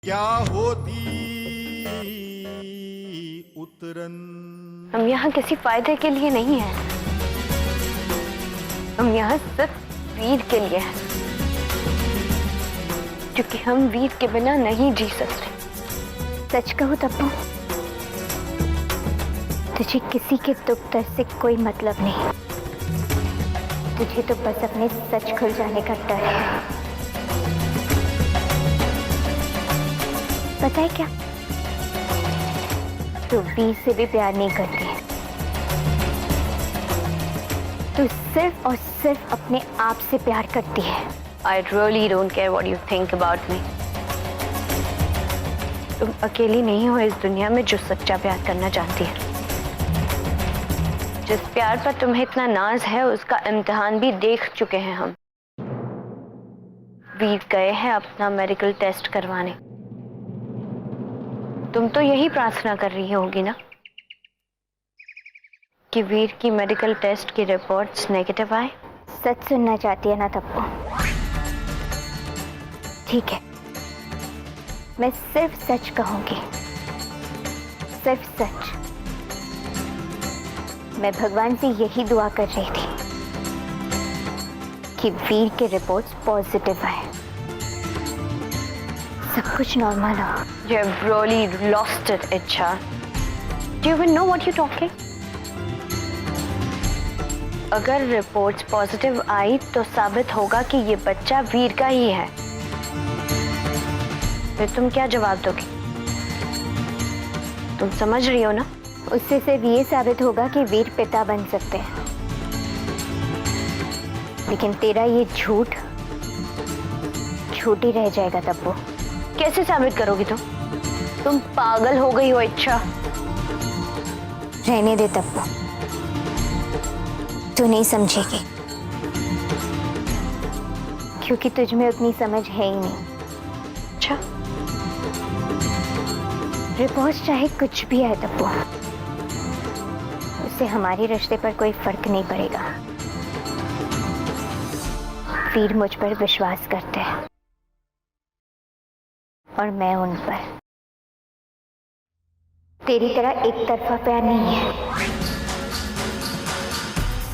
क्या होती उतरन। हम यहाँ किसी फायदे के लिए नहीं हैं। हम यहाँ सिर्फ वीर के लिए हैं, क्योंकि हम वीर के बिना नहीं जी सकते। सच कहूँ तब्बू, तुझे किसी के दुख दर्द से कोई मतलब नहीं। तुझे तो बस अपने सच खुल जाने का डर है। पता है क्या, तू वीर से भी प्यार नहीं करती है। तू सिर्फ और सिर्फ अपने आप से प्यार करती है। I really don't care what you think about me. तुम अकेली नहीं हो इस दुनिया में जो सच्चा प्यार करना जानती है। जिस प्यार पर तुम्हें इतना नाज है, उसका इम्तिहान भी देख चुके हैं हम। वीर गए हैं अपना मेडिकल टेस्ट करवाने। तुम तो यही प्रार्थना कर रही होगी ना कि वीर की मेडिकल टेस्ट की रिपोर्ट्स नेगेटिव आए। सच सुनना चाहती है ना तब्बू? ठीक है, मैं सिर्फ सच कहूंगी, सिर्फ सच। मैं भगवान से यही दुआ कर रही थी कि वीर के रिपोर्ट्स पॉजिटिव आए, सब कुछ नॉर्मल हो। You have really lost it, इच्छा। Do you even know what you're talking? अगर रिपोर्ट्स पॉजिटिव आई तो साबित होगा कि ये बच्चा वीर का ही है। फिर तुम क्या जवाब दोगी? तुम समझ रही हो ना? उससे सिर्फ ये साबित होगा कि वीर पिता बन सकते हैं। लेकिन तेरा ये झूठ झूठ ही रह जाएगा तब्बू। कैसे साबित करोगी तुम? तुम पागल हो गई हो इच्छा। रहने दे तब्बू, तू नहीं समझेगी, क्योंकि तुझ में उतनी समझ है ही नहीं। अच्छा, रिपोर्ट चाहे कुछ भी आए तब्बू, उससे हमारे रिश्ते पर कोई फर्क नहीं पड़ेगा। वीर मुझ पर विश्वास करते हैं और मैं उन पर। तेरी तरह एक तरफा प्यार नहीं है।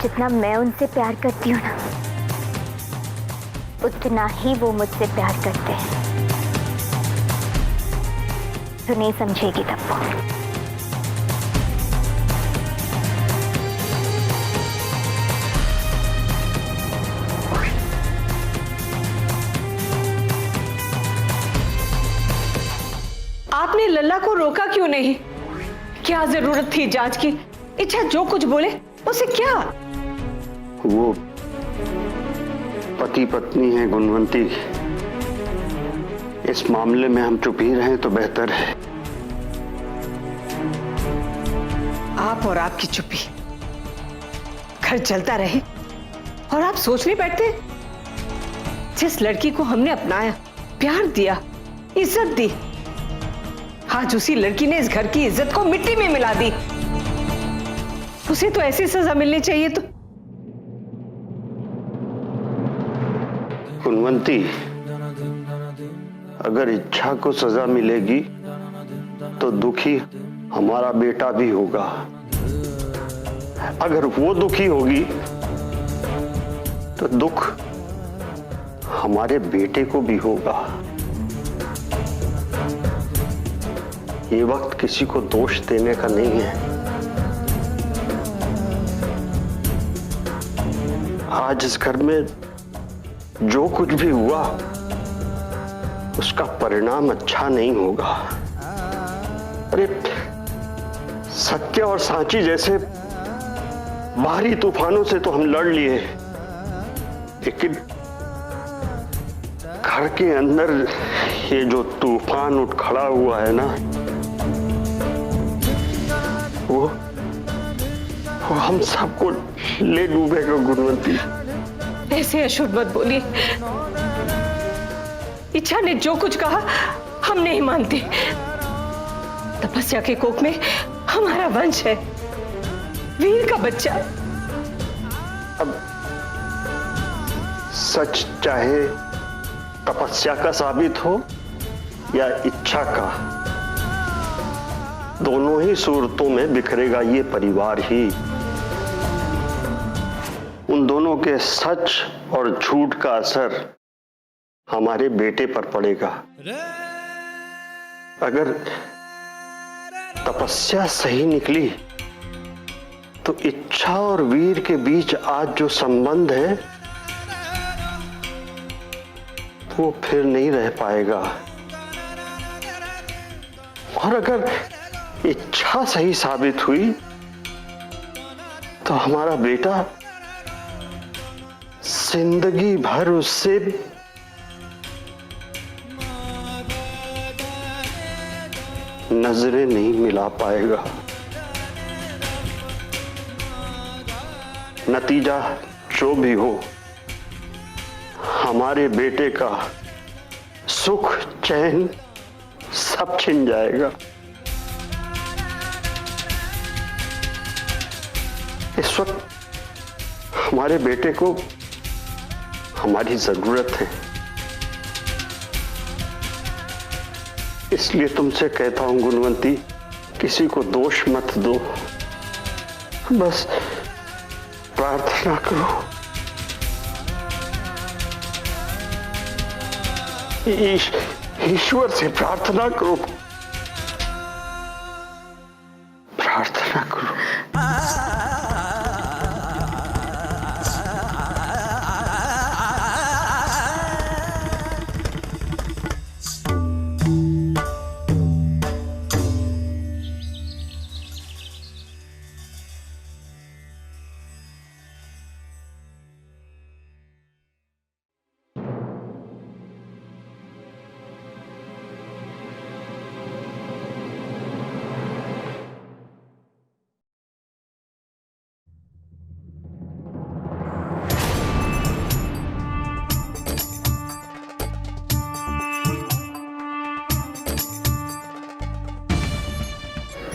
जितना मैं उनसे प्यार करती हूँ ना, उतना ही वो मुझसे प्यार करते हैं। तू नहीं समझेगी तब्बू। आपने लल्ला को रोका क्यों नहीं? क्या जरूरत थी जांच की? इच्छा जो कुछ बोले उसे क्या? वो पति पत्नी है गुणवंती, इस मामले में हम चुप ही रहें तो बेहतर है। आप और आपकी चुप्पी, घर चलता रहे और आप सोच नहीं बैठते? जिस लड़की को हमने अपनाया, प्यार दिया, इज्जत दी, आज उसी लड़की ने इस घर की इज्जत को मिट्टी में मिला दी। उसे तो ऐसी सजा मिलनी चाहिए। तो गुणवंती, अगर इच्छा को सजा मिलेगी तो दुखी हमारा बेटा भी होगा। अगर वो दुखी होगी तो दुख हमारे बेटे को भी होगा। ये वक्त किसी को दोष देने का नहीं है। आज इस घर में जो कुछ भी हुआ, उसका परिणाम अच्छा नहीं होगा। अरे सत्य और सांची जैसे बाहरी तूफानों से तो हम लड़ लिए, लेकिन घर के अंदर ये जो तूफान उठ खड़ा हुआ है ना, वो हम सबको ले डूबेगा। गुणवंती, ऐसे अशुभ मत बोलिए। इच्छा ने जो कुछ कहा हम नहीं मानते। तपस्या के कोख में हमारा वंश है, वीर का बच्चा। अब सच चाहे तपस्या का साबित हो या इच्छा का, दोनों ही सूरतों में बिखरेगा ये परिवार ही। उन दोनों के सच और झूठ का असर हमारे बेटे पर पड़ेगा। अगर तपस्या सही निकली तो इच्छा और वीर के बीच आज जो संबंध है वो फिर नहीं रह पाएगा। और अगर इच्छा सही साबित हुई तो हमारा बेटा जिंदगी भर उससे नजरें नहीं मिला पाएगा। नतीजा जो भी हो, हमारे बेटे का सुख चैन सब छिन जाएगा। इस वक्त हमारे बेटे को हमारी जरूरत है, इसलिए तुमसे कहता हूं गुणवंती, किसी को दोष मत दो, बस प्रार्थना करो। ईश्वर से प्रार्थना करो, प्रार्थना करो।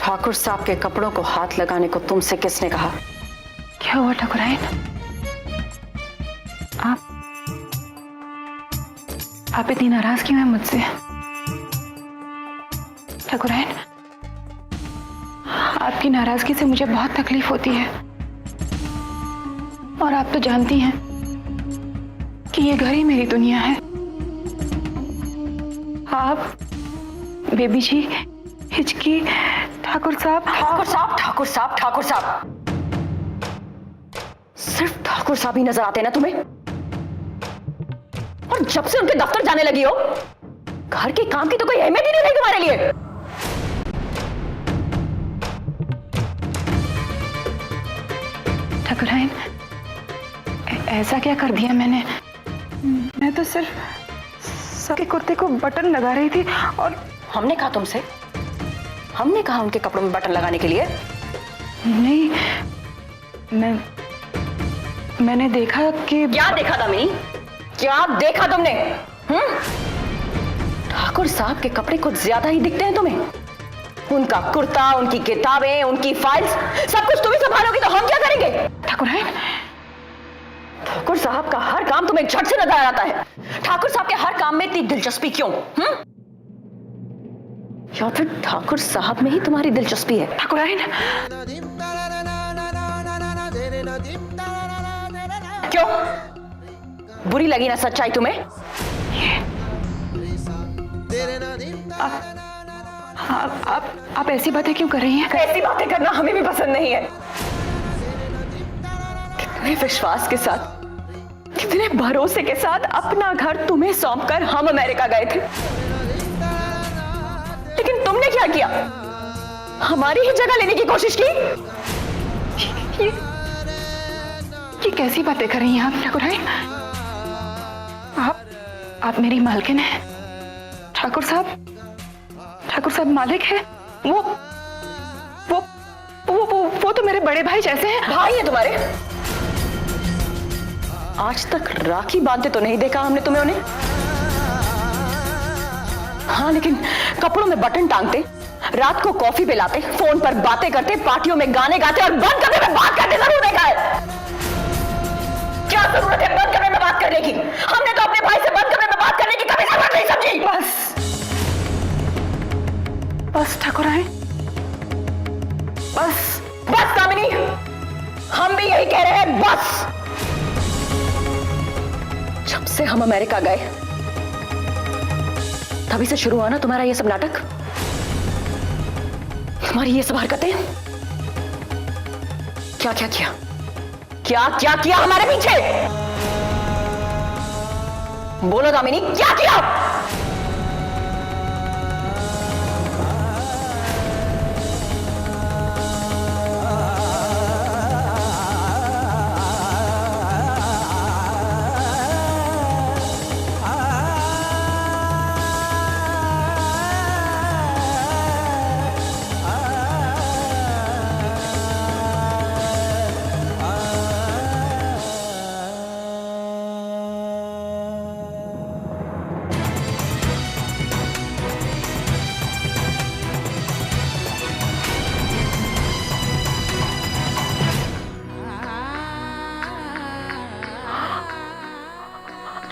ठाकुर साहब के कपड़ों को हाथ लगाने को तुमसे किसने कहा? क्या हुआ ठाकुरायन? आप इतनी नाराज क्यों हैं मुझसे? ठाकुरायन, आपकी नाराजगी से मुझे बहुत तकलीफ होती है और आप तो जानती हैं कि ये घर ही मेरी दुनिया है। आप, बेबी जी, हिचकी, ठाकुर साहब। ठाकुर साहब, ठाकुर साहब, ठाकुर साहब, सिर्फ ठाकुर साहब ही नजर आते ना तुम्हें? और जब से उनके दफ्तर जाने लगी हो, घर के काम की तो कोई अहमियत ही नहीं रही तुम्हारे लिए। ठाकुरायन, ऐसा क्या कर दिया मैंने? मैं तो सिर्फ सबके कुर्ते को बटन लगा रही थी। और हमने कहा तुमसे? हमने कहा उनके कपड़ों में बटन लगाने के लिए? नहीं, मैंने देखा कि... क्या देखा दामिनी? क्या देखा तुमने? ठाकुर साहब के कपड़े कुछ ज्यादा ही दिखते हैं तुम्हें। उनका कुर्ता, उनकी किताबें, उनकी फाइल्स, सब कुछ तुम ही संभालोगी तो हम क्या करेंगे? ठाकुरायन, ठाकुर साहब का हर काम तुम्हें झट से नजर आता है। ठाकुर साहब के हर काम में इतनी दिलचस्पी क्यों? या फिर ठाकुर साहब में ही तुम्हारी दिलचस्पी है? ठाकुरायन, क्यों? बुरी लगी ना सच्चाई तुम्हें? आप ऐसी बातें क्यों कर रही हैं? ऐसी बातें करना हमें भी पसंद नहीं है। कितने विश्वास के साथ, कितने भरोसे के साथ अपना घर तुम्हें सौंपकर हम अमेरिका गए थे, लेकिन तुमने क्या किया? हमारी ही जगह लेने की कोशिश की। ये कैसी बातें कर रही हैं आप ठाकुरायन? आप मेरी मालकिन हैं। ठाकुर साहब मालिक है। वो तो मेरे बड़े भाई जैसे हैं। भाई है तुम्हारे? आज तक राखी बांधते तो नहीं देखा हमने तुम्हें उन्हें। हाँ, लेकिन कपड़ों में बटन टांगते, रात को कॉफी पिलाते, फोन पर बातें करते, पार्टियों में गाने गाते और बंद कमरे में बात करते जरूर देखा है। क्या जरूरत है बंद कमरे में बात करने की? हमने तो अपने भाई से बंद कमरे में बात करने की कभी जरूरत नहीं समझी। बस ठाकुराइन, बस बस कामिनी, हम भी यही कह रहे हैं, बस। जब से हम अमेरिका गए तभी से शुरू हुआ ना तुम्हारा ये सब नाटक, तुम्हारी ये सब हरकतें। क्या क्या किया, क्या क्या किया हमारे पीछे? बोलो दामिनी, क्या किया?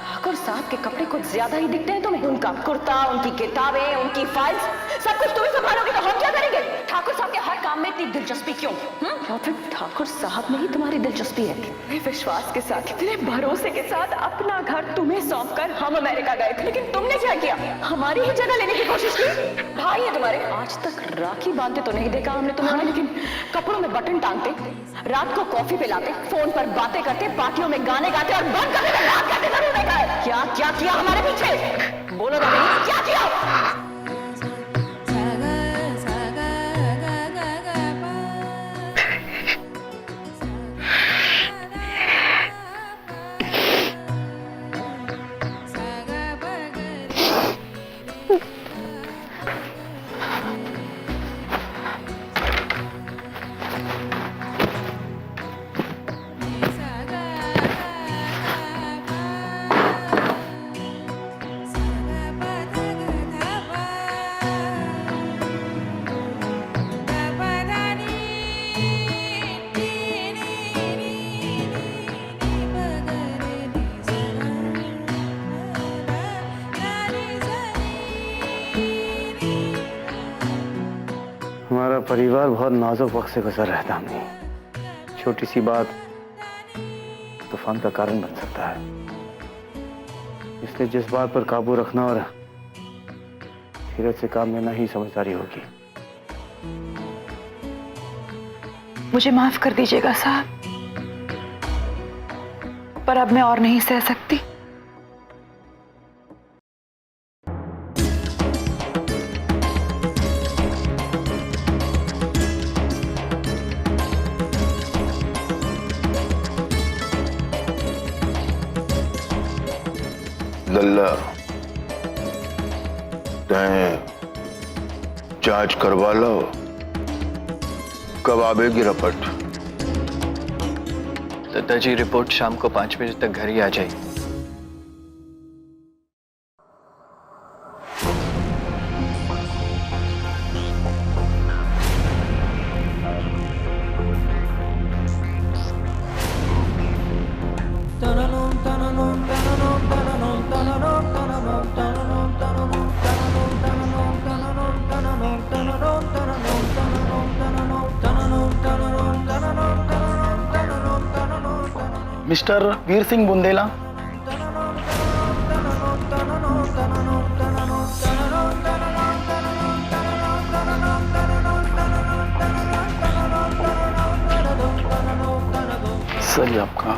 ठाकुर साहब के कपड़े कुछ ज्यादा ही दिखते हैं तुम्हें। उनका कुर्ता, उनकी किताबें, उनकी फाइल्स, सब कुछ तुम्हें संभालोगे तो हम क्या करेंगे? ठाकुर साहब के हर काम में इतनी दिलचस्पी क्यों? या फिर ठाकुर साहब में ही तुम्हारी दिलचस्पी है? कितने विश्वास के साथ, कितने भरोसे के साथ अपना घर तुम्हें सौंप कर हम अमेरिका गए थे, लेकिन तुमने क्या किया? हमारी ही जगह लेने की कोशिश की। भाई है तुम्हारे, आज तक राखी बांधते तो नहीं देखा हमने तुम्हें, लेकिन कपड़ों में बटन टांगते, रात को कॉफी पिलाते, फोन पर बातें करते, पार्टियों में गाने गाते और बंद करते में बात करते जरूर देखा है। क्या क्या किया हमारे पीछे? बोलो दामिनी, क्या किया? हमारा परिवार बहुत नाजुक वक्त से गुजर रहा है दामिनी। छोटी सी बात तूफान का कारण बन सकता है, इसलिए जिस बात पर काबू रखना और धीरज से काम लेना ही समझदारी होगी। मुझे माफ कर दीजिएगा साहब, पर अब मैं और नहीं सह सकती। लल्ला, तैं जांच करवा लो, कब आवेगी रिपोर्ट? दादाजी, रिपोर्ट शाम को 5 बजे तक घर ही आ जाएगी। मिस्टर वीर सिंह बुंदेला, सही आपका।